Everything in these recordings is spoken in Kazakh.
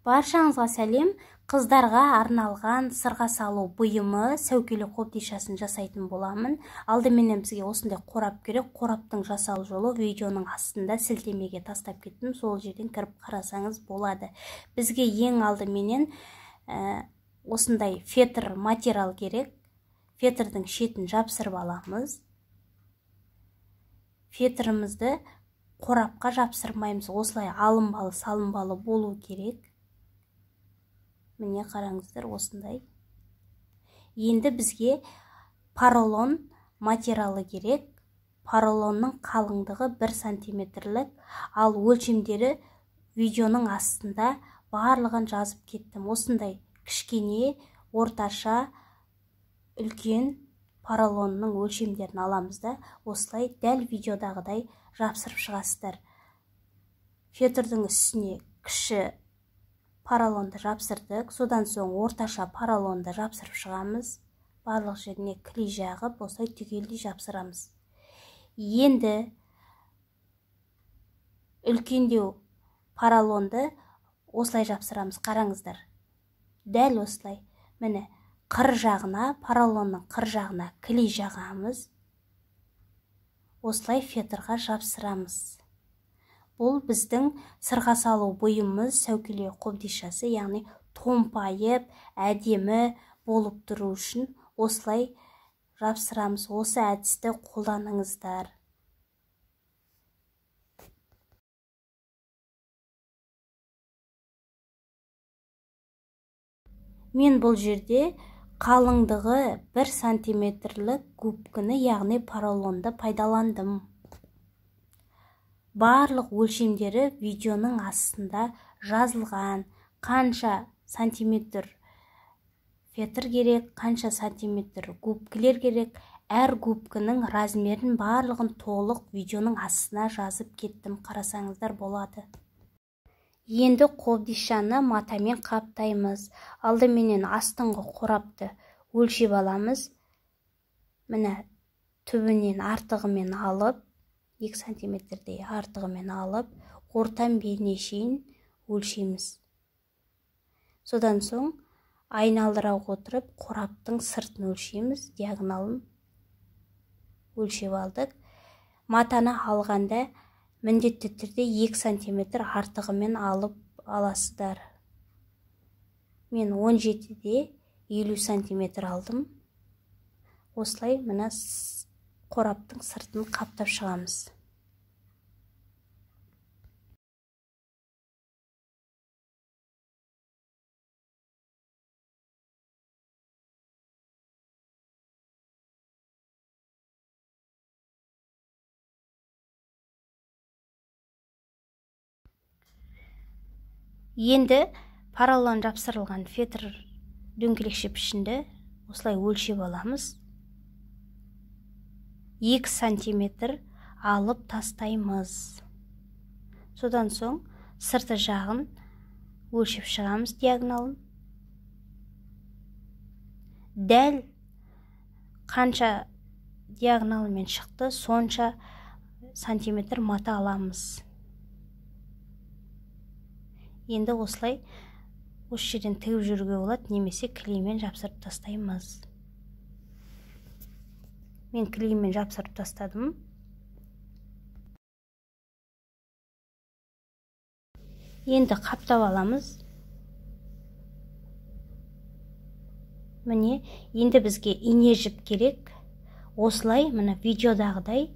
Баршаңызға сәлем. Қыздарға арналған сырға салу бұйымы сәукеле қобдишасын жасайтын боламын. Алдыменен бізге осындай қорап керек. Қораптың жасалу жолы видеоның астында сілтемеге тастап кеттім. Сол жерден кіріп қарасаңыз болады. Бізге ең алдыменен осындай фетр материал керек. Фетрдің шетін жапсырып аламыз. Фетрімізді қорапқа жапсырмаймыз. Осылай алынбалы, салынбалы болу керек. Міне қараңыздар, осындай. Енді бізге поролон материалы керек. Поролонның қалыңдығы 1 сантиметрлік, ал өлшемдері видеоның астында барлығын жазып кеттім. Осындай кішкене, орташа, үлкен поролонның өлшемдерін аламыз да, осылай дәл видеодағыдай жапсырып шығасыздар. Фетрдің үстіне кіші поролонды жапсырдық, содан соң орташа поролонды жапсырып шығамыз. Барлық жеріне клей жағып, осылай түгелдей жапсырамыз. Енді үлкендеу поролонды осылай жапсырамыз, қараңыздар. Дәл осылай. Міне, қыр жағына, поролонның қыр жағына клей жағамыз. Осылай фетрға жапсырамыз. Бұл біздің сырға салу бұйымымыз сәукеле қобдишасы, яғни томпайып, әдемі болып тұру үшін осылай жапсырамыз. Осы әдісті қолданыңыздар. Мен бұл жерде қалыңдығы 1 сантиметрлік губканы, яғни поролонды пайдаландым. Барлық өлшемдері видеоның астында жазылған. Қанша сантиметр фетр керек, қанша сантиметр губкілер керек. Әр губкінің размерін барлығын толық видеоның астына жазып кеттім. Қарасаңыздар болады. Енді қобдишаны матамен қаптаймыз. Алдыменен астыңғы қорапты өлшеп аламыз. Міне түбінен артығымен алып, 2 сантиметрдей артығымен алып, ортан беліне шейін өлшейміз. Содан соң айналдыра отырып, қораптың сыртын өлшейміз, диагоналын өлшеп алдық. Матаны алғанда міндетті түрде 2 сантиметр артығымен алып аласыздар. Мен 17-де 50 сантиметр алдым. Осылай мына қораптың сыртын қаптап шығамыз. Енді поролон жапсырылған фетр дөңгелекше пішінді осылай өлшеп аламыз. 2 сантиметр алып тастаймыз. Содан соң сырты жағын өлшеп шығамыз, диагоналын. Дәл қанша диагоналымен шықты, сонша сантиметр мата аламыз. Енді осылай осы жерден тігіп жүруге болады, немесе клеймен жапсырып тастаймыз. Мен клеймен жапсырып тастадым. Енді қаптап аламыз. Міне, енді бізге ине жіп керек. Осылай, мына видеодағыдай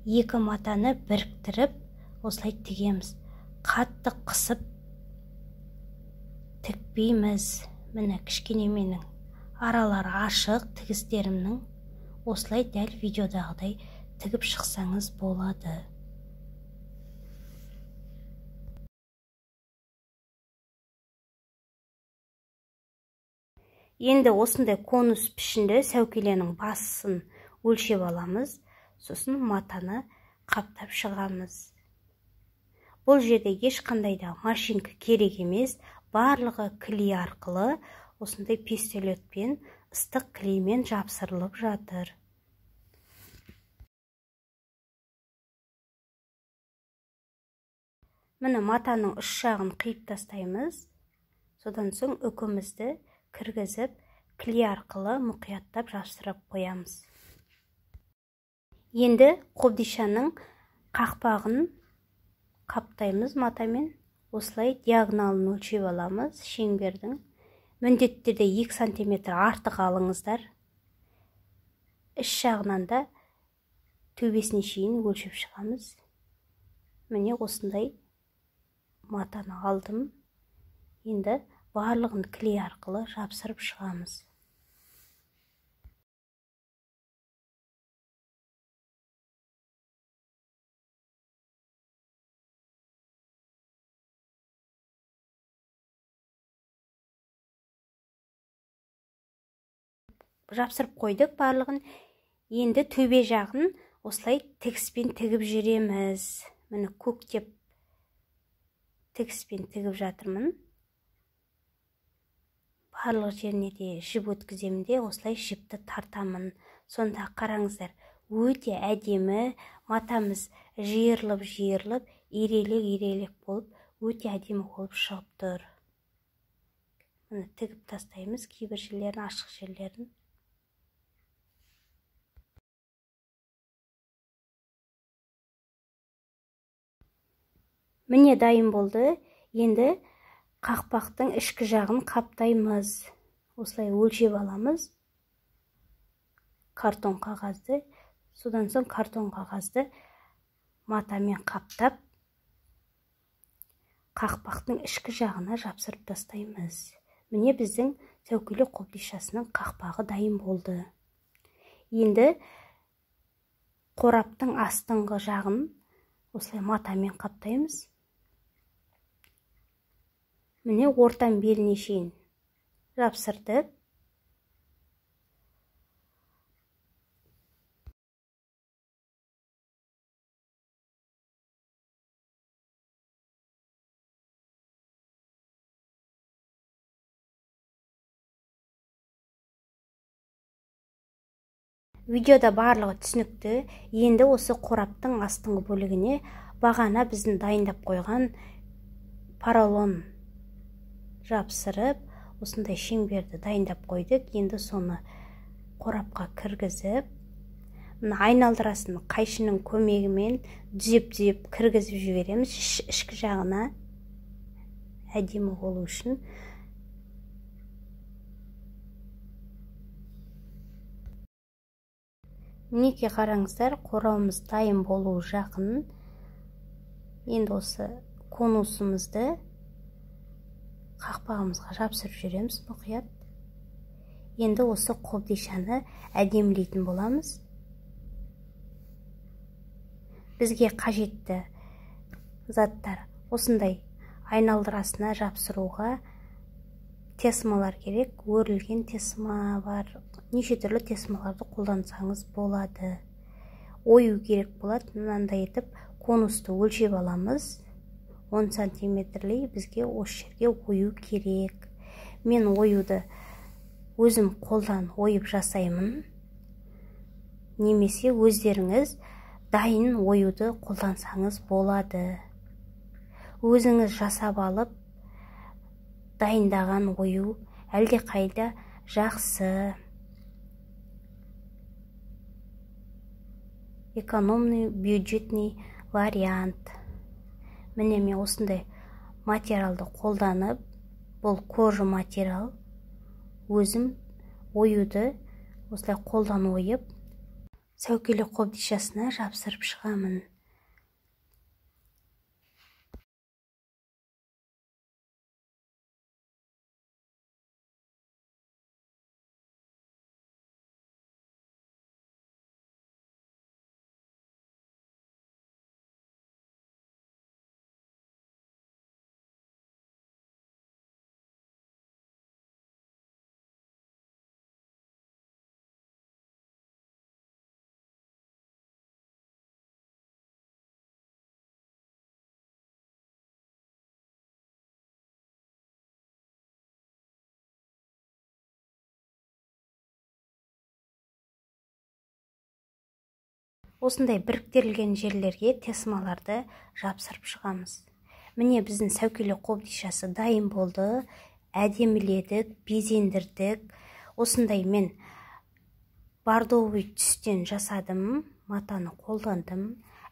2 матаны біріктіріп, осылай тігеміз. Қатты қысып тікпейміз. Міне, кішкене менің аралары ашық тігістерімнің. Осылай дәл видеодағыдай тігіп шықсаңыз болады. Енді осындай конус пішінді сәукеленің басын өлшеп аламыз. Сосын матаны қаптап шығамыз. Бұл жерде ешқандай да машинка керек емес. Барлығы клей арқылы осындай пистолетпен, ыстық клеймен жапсырылып жатыр. Міне матаның үш жағын қиып тастаймыз. Содан соң үкімізді кіргізіп, клей арқылы мұқияттап жабыстырып қоямыз. Енді қобдишаның қақпағын қаптаймыз матамен. Осылай диагоналын өлшеп аламыз, шеңбердің. Міндетті түрде 2 см артық алыңыздар. Іш жағынан да төбесіне шейін өлшеп шығамыз. Міне осындай матаны алдым. Енді барлығын клей арқылы жабыстырып шығамыз. Жабыстырып қойдық барлығын. Енді төбе жағын осылай тігіспен тігіп жүреміз. Міне көктеп тігіспен тігіп жатырмын. Барлық жеріне де жіп өткіземін де осылай жіпті тартамын. Сонда қараңыздар, өте әдемі матамыз жиырылып, ирелек болып, өте әдемі болып шығып тұр. Міне тігіп тастаймыз кейбір жерлерін, ашық жерлерін. Міне дайын болды. Енді қақпақтың ішкі жағын қаптаймыз. Осылай өлшеп аламыз. Картон қағазды. Содан соң картон қағазды матамен қаптап, қақпақтың ішкі жағына жапсырып тастаймыз. Міне біздің сәукеле қобдишасының қақпағы дайын болды. Енді қораптың астыңғы жағын осылай матамен қаптаймыз. Міне ортан беліне шейін жапсырдық. Видеода барлығы түсінікті. Енді осы қораптың астыңғы бөлігіне бағана біздің дайындап қойған поролон жапсырып, осындай шеңберді дайындап қойдық. Енді соны қорапқа кіргізіп, айналдырасын қайшының көмегімен түзеп кіргізіп жібереміз ішкі жағына, әдемі болу үшін. Мінекей қараңыздар, қорабымыз дайын болу жақын. Енді осы конусымызды қақпағымызға жапсырып жүреміз мұқият. Енді осы қобдишаны әдемілейтін боламыз. Бізге қажетті заттар осындай айналдырасына жапсыруға тесмалар керек. Өрілген тесма бар. Неше түрлі тесмаларды қолдансаңыз болады. Ою керек болады. Мынандай етіп конусты өлшеп аламыз. 10 сантиметрлей бізге осы жерге ою керек. Мен оюды өзім қолдан ойып жасаймын. Немесе өздеріңіз дайын оюды қолдансаңыз болады. Өзіңіз жасап алып, дайындаған ою әлде қайда жақсы. Экономный, бюджетный вариант. Міне мен осындай материалды қолданып, бұл кожа материал, өзім оюды осылай қолдан ойып, сәукеле қобдишасына жапсырып шығамын. Осындай біріктірілген жерлерге тесмаларды жапсырып шығамыз. Міне біздің сәукеле қобдишасы дайын болды. Әдеміледік, безендірдік. Осындай мен бордовый түстен жасадым, матаны қолдандым.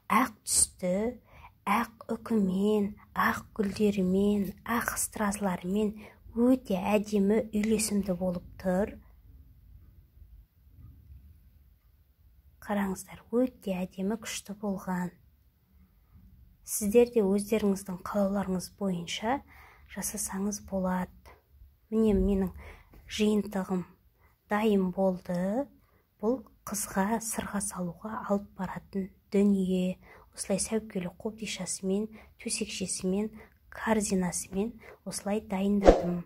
Ақ түсті, ақ үкімен, ақ гүлдерімен, ақ стразларымен өте әдемі үйлесімді болып тұр. Қараңыздар, өте әдемі күшті болған. Сіздер де өздеріңіздің қалауларыңыз бойынша жасасаңыз болады. Міне менің жиынтығым дайын болды. Бұл қызға сырға салуға алып баратын дүние. Осылай сәукеле қобдишасымен, төсекшесімен, корзинасымен осылай дайындадым.